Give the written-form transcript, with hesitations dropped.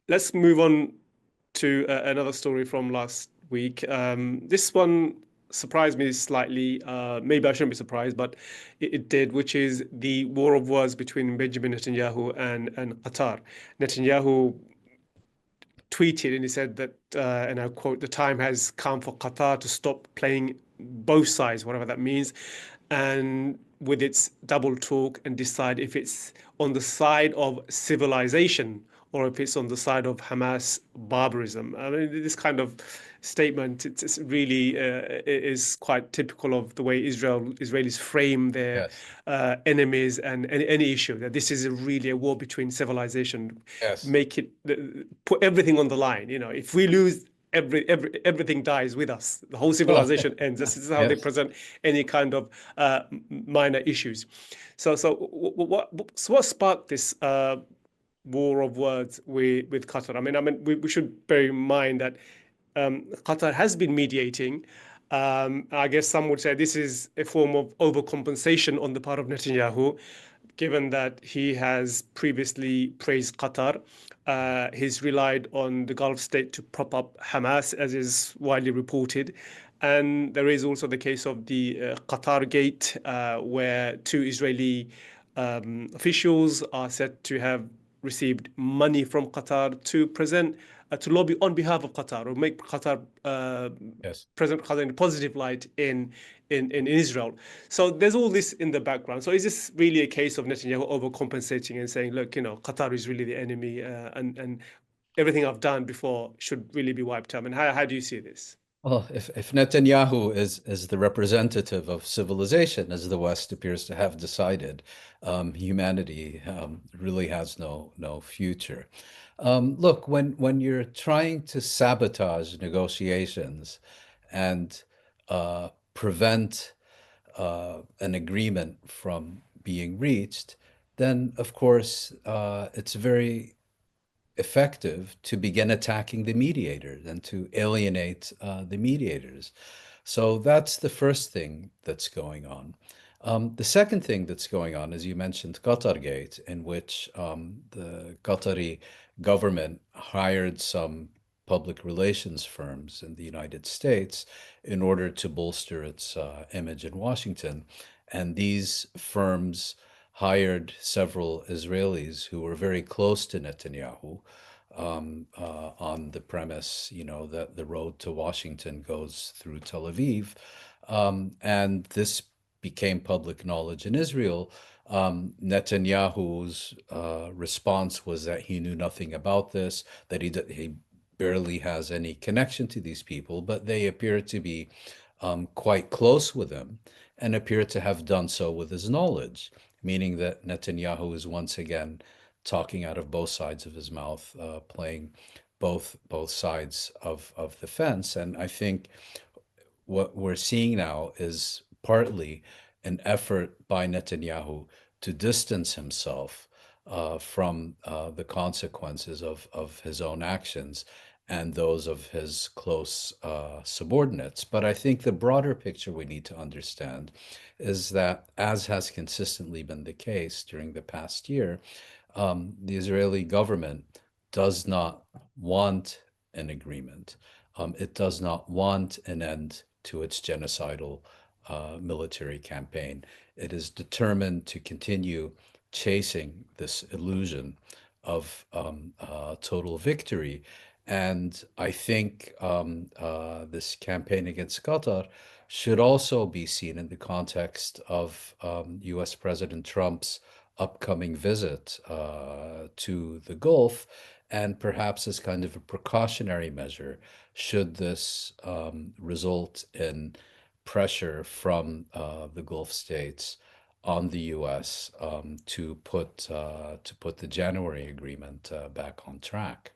let's move on to another story from last week. This one surprised me slightly. Maybe I shouldn't be surprised, but it did, which is the war of words between Benjamin Netanyahu and Qatar. Netanyahu tweeted and he said that, and I quote, "The time has come for Qatar to stop playing both sides, whatever that means, and with its double talk and decide if it's on the side of civilization or if it's on the side of Hamas barbarism." I mean, this kind of statement, it's really is quite typical of the way Israelis frame their Yes. enemies and any issue, that this is really a war between civilization. Yes. Make it, put everything on the line. If we lose, everything dies with us. The whole Oh, civilization ends. This is how they yes. present any kind of minor issues. So what sparked this war of words with Qatar? I mean, we should bear in mind that Qatar has been mediating. I guess some would say this is a form of overcompensation on the part of Netanyahu, given that he has previously praised Qatar. He's relied on the Gulf state to prop up Hamas, as is widely reported. And there is also the case of the Qatargate, where two Israeli officials are said to have received money from Qatar to present to lobby on behalf of Qatar or make Qatar Yes. present Qatar in a positive light in Israel. So there's all this in the background. So is this really a case of Netanyahu overcompensating and saying, look, Qatar is really the enemy, and everything I've done before should really be wiped out? And how do you see this? Well, if Netanyahu is the representative of civilization, as the West appears to have decided, humanity really has no future. Look, when you're trying to sabotage negotiations and prevent an agreement from being reached, then of course it's very effective to begin attacking the mediators and to alienate the mediators. So that's the first thing that's going on. The second thing that's going on, as you mentioned, Qatargate, in which the Qatari government hired some public relations firms in the United States in order to bolster its image in Washington. And these firms hired several Israelis who were very close to Netanyahu on the premise, that the road to Washington goes through Tel Aviv. And this became public knowledge in Israel. Netanyahu's response was that he knew nothing about this, that he barely has any connection to these people, but they appear to be quite close with him and appear to have done so with his knowledge, meaning that Netanyahu is once again talking out of both sides of his mouth, playing both sides of the fence. And I think what we're seeing now is partly an effort by Netanyahu to distance himself from the consequences of his own actions and those of his close subordinates. But I think the broader picture we need to understand is that, as has consistently been the case during the past year, the Israeli government does not want an agreement. It does not want an end to its genocidal military campaign. It is determined to continue chasing this illusion of total victory. And I think this campaign against Qatar should also be seen in the context of US President Trump's upcoming visit to the Gulf, and perhaps as kind of a precautionary measure, should this result in pressure from the Gulf states on the U.S. To put the January agreement back on track.